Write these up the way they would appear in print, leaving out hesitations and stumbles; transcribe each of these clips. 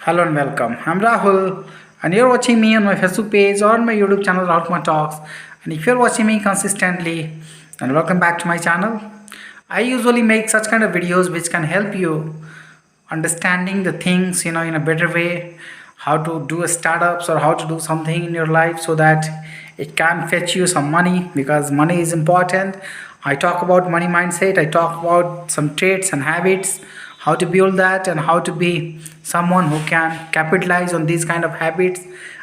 Hello and welcome. I'm Rahul, and you're watching me on my Facebook page or my YouTube channel, Rahul Talks. And if you're watching me consistently, then welcome back to my channel. I usually make such kind of videos which can help you understanding the things in a better way, how to do a startups or how to do something in your life so that it can fetch you some money because money is important. I talk about money mindset, I talk about some traits and habits, how to build that and how to be someone who can capitalize on these kind of habits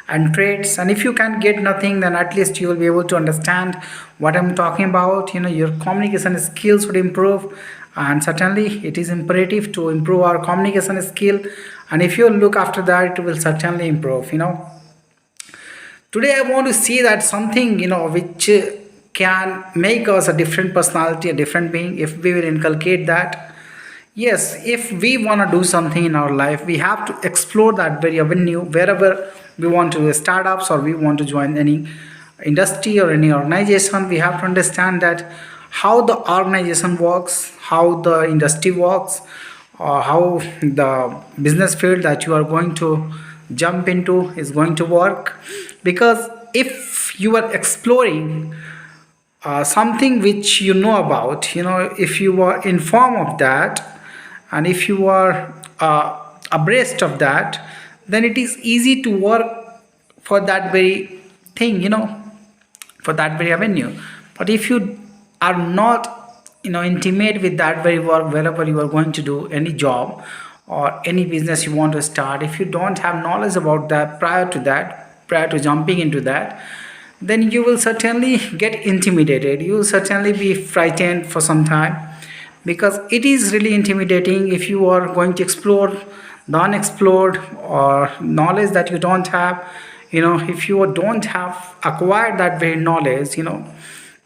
and traits. And if you can get nothing, then at least you will be able to understand what I'm talking about. Your communication skills would improve, and certainly it is imperative to improve our communication skill. And if you look after that, it will certainly improve. Today I want to see that something which can make us a different personality, a different being, if we will inculcate that. Yes, if we want to do something in our life, we have to explore that very avenue wherever we want to do startups or we want to join any industry or any organization. We have to understand that how the organization works, how the industry works, or how the business field that you are going to jump into is going to work. Because if you are exploring something which you know about, if you are informed of that, and if you are abreast of that, then it is easy to work for that very thing, for that very avenue. But if you are not intimate with that very work, wherever you are going to do any job or any business you want to start, if you don't have knowledge about that prior to jumping into that, then you will certainly get intimidated, you will certainly be frightened for some time, because it is really intimidating if you are going to explore the unexplored or knowledge that you don't have. If you don't have acquired that very knowledge,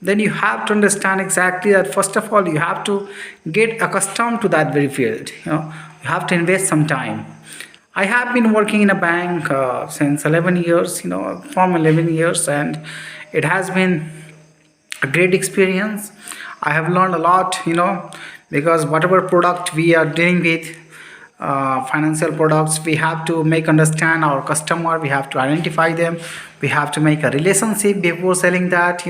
then you have to understand exactly that first of all you have to get accustomed to that very field. You have to invest some time. I have been working in a bank since 11 years, from 11 years, and it has been a great experience. I have learned a lot, because whatever product we are dealing with, financial products, we have to make understand our customer, we have to identify them, we have to make a relationship before selling that,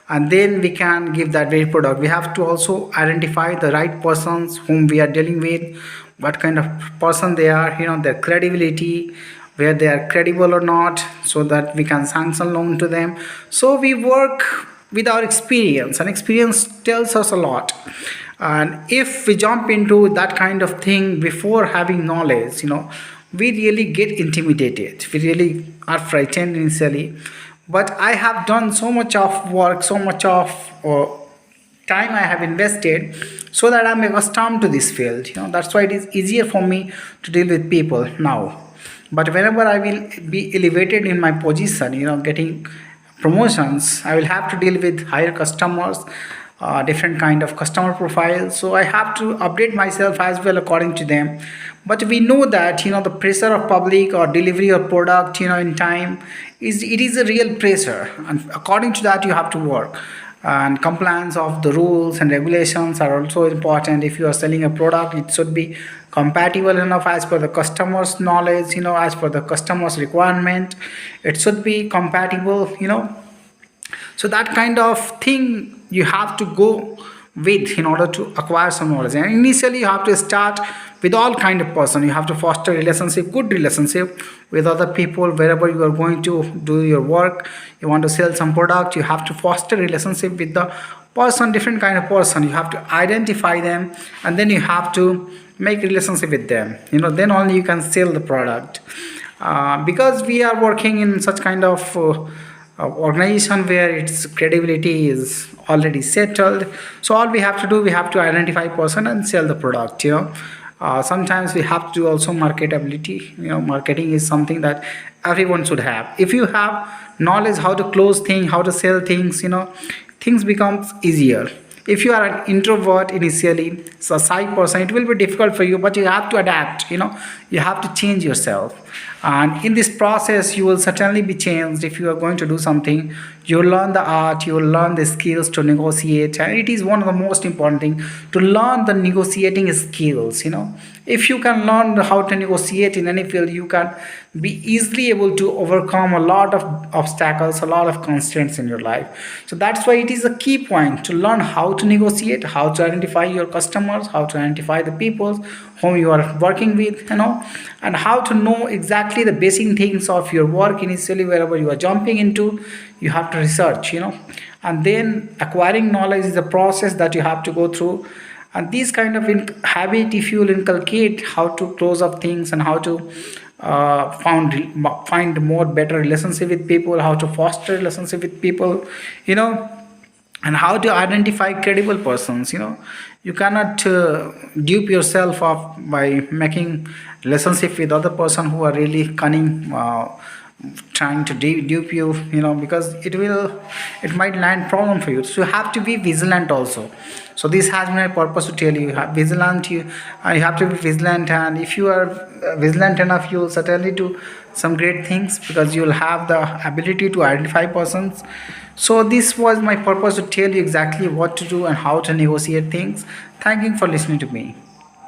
and then we can give that very product. We have to also identify the right persons whom we are dealing with, what kind of person they are, their credibility, where they are credible or not, so that we can sanction loan to them. So we work with our experience, and experience tells us a lot. And if we jump into that kind of thing before having knowledge, we really get intimidated, we really are frightened initially. But I have done so much of work, so much of time I have invested, so that I'm accustomed to this field. That's why it is easier for me to deal with people now. But whenever I will be elevated in my position, getting promotions, I will have to deal with higher customers, different kind of customer profiles. So I have to update myself as well according to them. But we know that the pressure of public or delivery of product in time is a real pressure, and according to that you have to work. And compliance of the rules and regulations are also important. If you are selling a product, it should be compatible enough as per the customer's knowledge, as per the customer's requirement. It should be compatible. So that kind of thing you have to go with in order to acquire some knowledge. And initially you have to start with all kind of person. You have to foster relationship, good relationship with other people. Wherever you are going to do your work, you want to sell some product, you have to foster relationship with the person, different kind of person. You have to identify them, and then you have to make relationship with them. Then only you can sell the product. Because we are working in such kind of organization where its credibility is already settled, so all we have to do, we have to identify person and sell the product. Sometimes we have to do also marketability. Marketing is something that everyone should have. If you have knowledge how to close things, how to sell things, things becomes easier. If you are an introvert initially, so a shy person, it will be difficult for you, but you have to adapt. You have to change yourself, and in this process you will certainly be changed. If you are going to do something, you will learn the art, you will learn the skills to negotiate, and it is one of the most important thing to learn the negotiating skills. If you can learn how to negotiate in any field, you can be easily able to overcome a lot of obstacles, a lot of constraints in your life. So that's why it is a key point to learn how to negotiate, how to identify your customers, how to identify the people whom you are working with, and how to know exactly the basic things of your work. Initially, wherever you are jumping into, you have to research, and then acquiring knowledge is a process that you have to go through. And these kind of habit, if you will inculcate how to close up things and how to find more better relationship with people, how to foster relationship with people, you know and how to identify credible persons. You cannot dupe yourself off by making relationship with other person who are really cunning, trying to dupe you, because it might land problem for you. So you have to be vigilant also. So this has been my purpose to tell you, you have to be vigilant. And if you are vigilant enough, you will certainly do some great things, because you will have the ability to identify persons. So this was my purpose, to tell you exactly what to do and how to negotiate things. Thank you for listening to me.